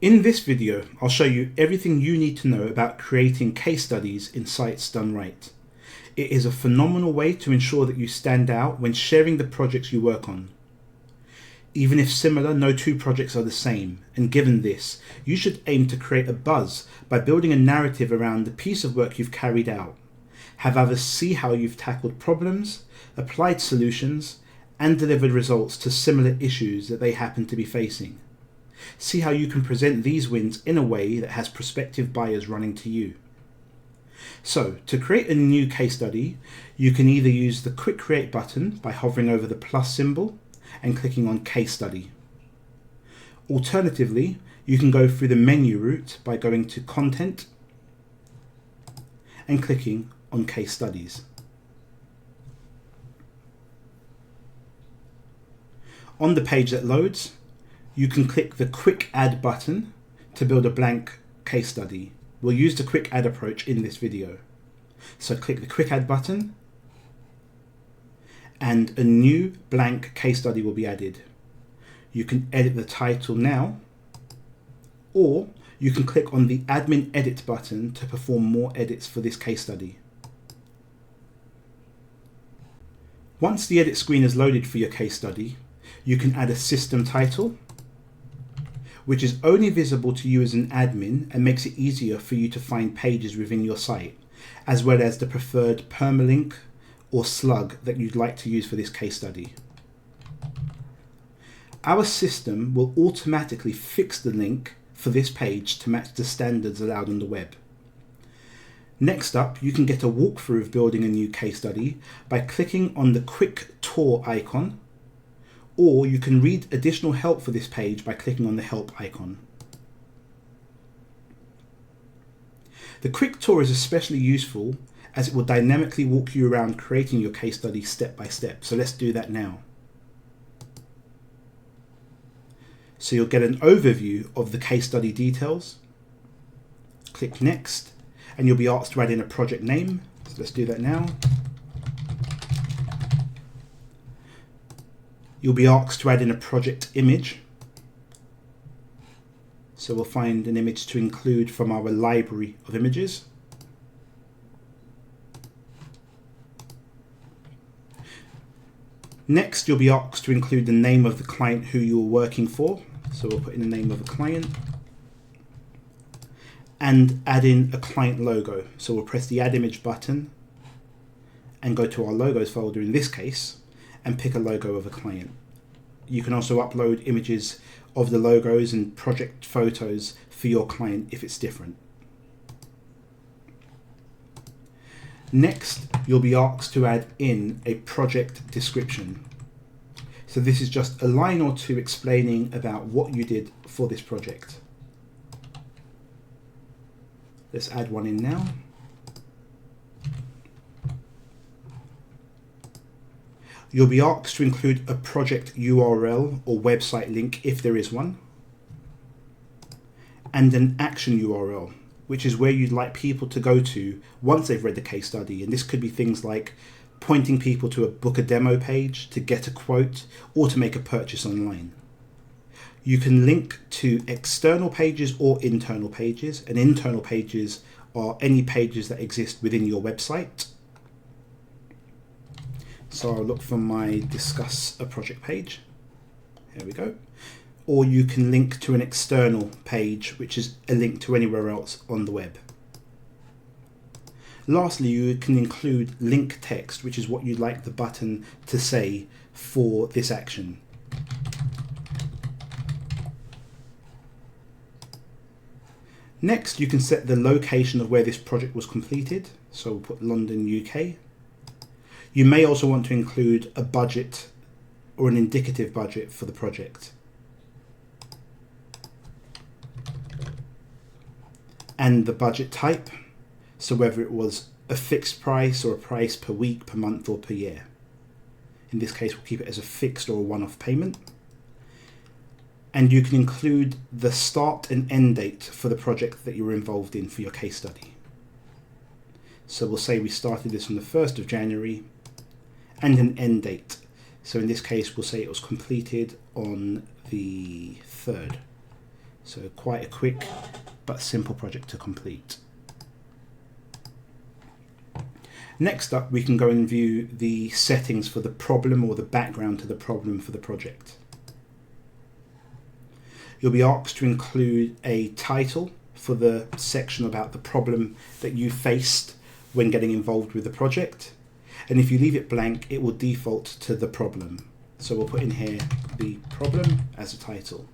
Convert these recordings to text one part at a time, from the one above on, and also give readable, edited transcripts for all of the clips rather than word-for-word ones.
In this video, I'll show you everything you need to know about creating case studies in Sites Done Right. It is a phenomenal way to ensure that you stand out when sharing the projects you work on. Even if similar, no two projects are the same, and given this, you should aim to create a buzz by building a narrative around the piece of work you've carried out. Have others see how you've tackled problems, applied solutions, and delivered results to similar issues that they happen to be facing. See how you can present these wins in a way that has prospective buyers running to you. So, to create a new case study, you can either use the Quick Create button by hovering over the plus symbol and clicking on Case Study. Alternatively, you can go through the menu route by going to Content and clicking on Case Studies. On the page that loads, you can click the Quick Add button to build a blank case study. We'll use the Quick Add approach in this video. So click the Quick Add button and a new blank case study will be added. You can edit the title now, or you can click on the Admin Edit button to perform more edits for this case study. Once the edit screen is loaded for your case study, you can add a system title, which is only visible to you as an admin and makes it easier for you to find pages within your site, as well as the preferred permalink or slug that you'd like to use for this case study. Our system will automatically fix the link for this page to match the standards allowed on the web. Next up, you can get a walkthrough of building a new case study by clicking on the Quick Tour icon, or you can read additional help for this page by clicking on the Help icon. The Quick Tour is especially useful as it will dynamically walk you around creating your case study step by step. So let's do that now. So you'll get an overview of the case study details. Click Next, and you'll be asked to add in a project name. So let's do that now. You'll be asked to add in a project image. So we'll find an image to include from our library of images. Next, you'll be asked to include the name of the client who you're working for. So we'll put in the name of the client and add in a client logo. So we'll press the Add Image button and go to our logos folder in this case and pick a logo of a client. You can also upload images of the logos and project photos for your client if it's different. Next, you'll be asked to add in a project description. So this is just a line or two explaining about what you did for this project. Let's add one in now. You'll be asked to include a project URL or website link if there is one, and an action URL, which is where you'd like people to go to once they've read the case study. And this could be things like pointing people to a book a demo page, to get a quote, or to make a purchase online. You can link to external pages or internal pages, and internal pages are any pages that exist within your website. So I'll look for my Discuss a Project page. Here we go. Or you can link to an external page, which is a link to anywhere else on the web. Lastly, you can include link text, which is what you'd like the button to say for this action. Next, you can set the location of where this project was completed. So we'll put London, UK. You may also want to include a budget or an indicative budget for the project. And the budget type, so whether it was a fixed price or a price per week, per month, or per year. In this case, we'll keep it as a fixed or a one-off payment. And you can include the start and end date for the project that you're involved in for your case study. So we'll say we started this on the 1st of January and an end date. So in this case, we'll say it was completed on the 3rd. So quite a quick but simple project to complete. Next up, we can go and view the settings for the problem or the background to the problem for the project. You'll be asked to include a title for the section about the problem that you faced when getting involved with the project. And if you leave it blank, it will default to the problem. So we'll put in here the problem as a title.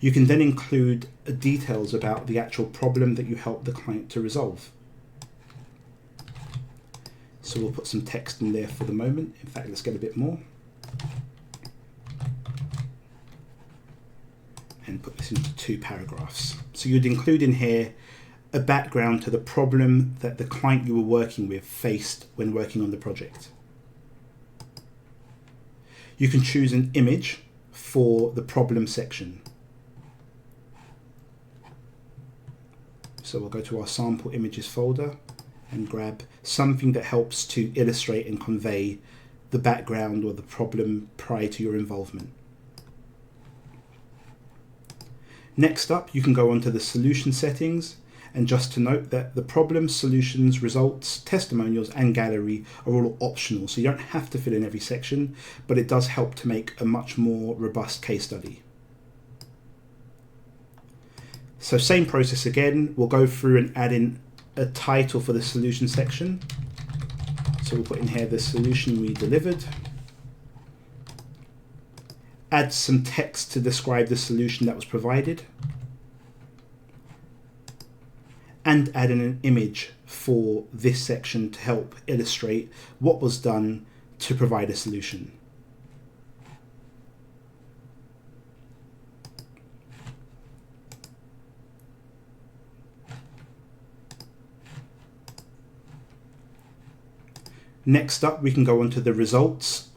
You can then include details about the actual problem that you help the client to resolve. So we'll put some text in there for the moment. In fact, let's get a bit more. And put this into 2 paragraphs. So you'd include in here a background to the problem that the client you were working with faced when working on the project. You can choose an image for the problem section. So we'll go to our sample images folder and grab something that helps to illustrate and convey the background or the problem prior to your involvement. Next up, you can go onto the solution settings, and just to note that the problems, solutions, results, testimonials and gallery are all optional, so you don't have to fill in every section, but it does help to make a much more robust case study. So same process again, we'll go through and add in a title for the solution section. So we'll put in here the solution we delivered. Add some text to describe the solution that was provided. And add in an image for this section to help illustrate what was done to provide a solution. Next up, we can go on to the results.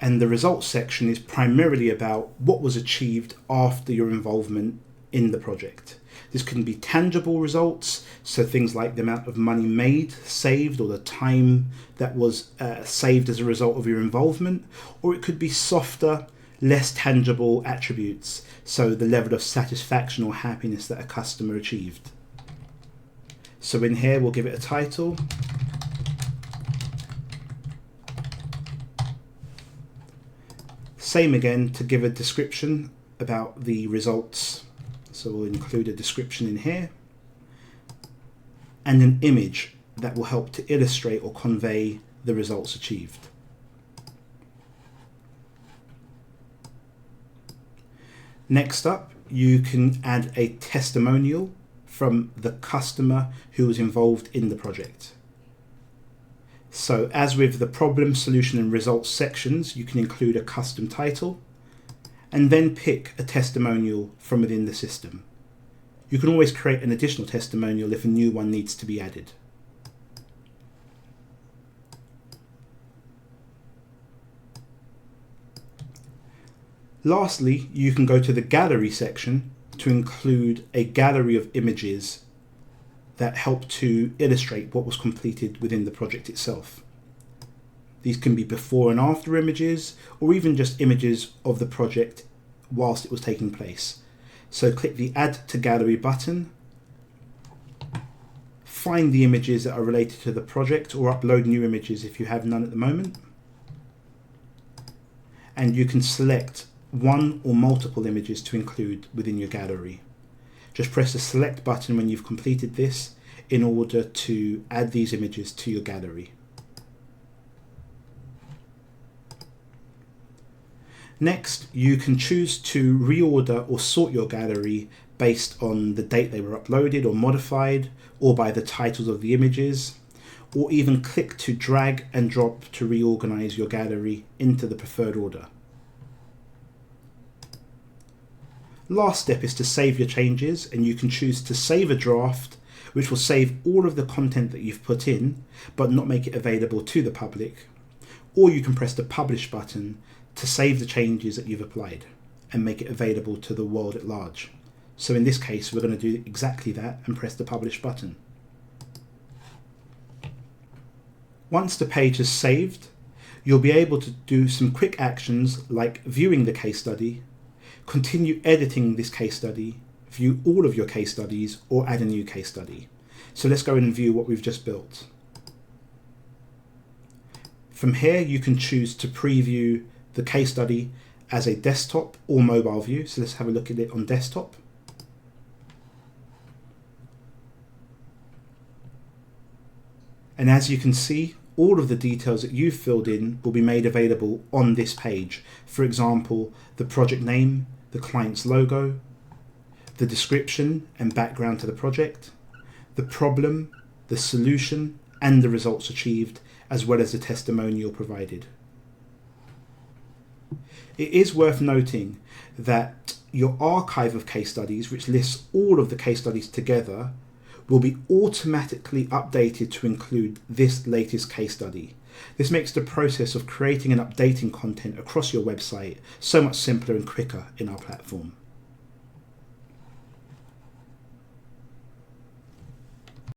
And the results section is primarily about what was achieved after your involvement in the project. This can be tangible results, so things like the amount of money made, saved, or the time that was saved as a result of your involvement, or it could be softer, less tangible attributes, so the level of satisfaction or happiness that a customer achieved. So in here, we'll give it a title. Same again to give a description about the results. So we'll include a description in here and an image that will help to illustrate or convey the results achieved. Next up, you can add a testimonial from the customer who was involved in the project. So as with the problem, solution and results sections, you can include a custom title and then pick a testimonial from within the system. You can always create an additional testimonial if a new one needs to be added. Lastly, you can go to the gallery section to include a gallery of images that help to illustrate what was completed within the project itself. These can be before and after images, or even just images of the project whilst it was taking place. So click the Add to Gallery button, find the images that are related to the project, or upload new images if you have none at the moment. And you can select one or multiple images to include within your gallery. Just press the select button when you've completed this in order to add these images to your gallery. Next, you can choose to reorder or sort your gallery based on the date they were uploaded or modified, or by the titles of the images, or even click to drag and drop to reorganize your gallery into the preferred order. Last step is to save your changes, and you can choose to save a draft, which will save all of the content that you've put in, but not make it available to the public. Or you can press the publish button to save the changes that you've applied and make it available to the world at large. So in this case, we're going to do exactly that and press the publish button. Once the page is saved, you'll be able to do some quick actions like viewing the case study, continue editing this case study, view all of your case studies, or add a new case study. So let's go in and view what we've just built. From here, you can choose to preview the case study as a desktop or mobile view. So let's have a look at it on desktop. And as you can see, all of the details that you've filled in will be made available on this page. For example, the project name, the client's logo, the description and background to the project, the problem, the solution, and the results achieved, as well as the testimonial provided. It is worth noting that your archive of case studies, which lists all of the case studies together, will be automatically updated to include this latest case study. This makes the process of creating and updating content across your website so much simpler and quicker in our platform.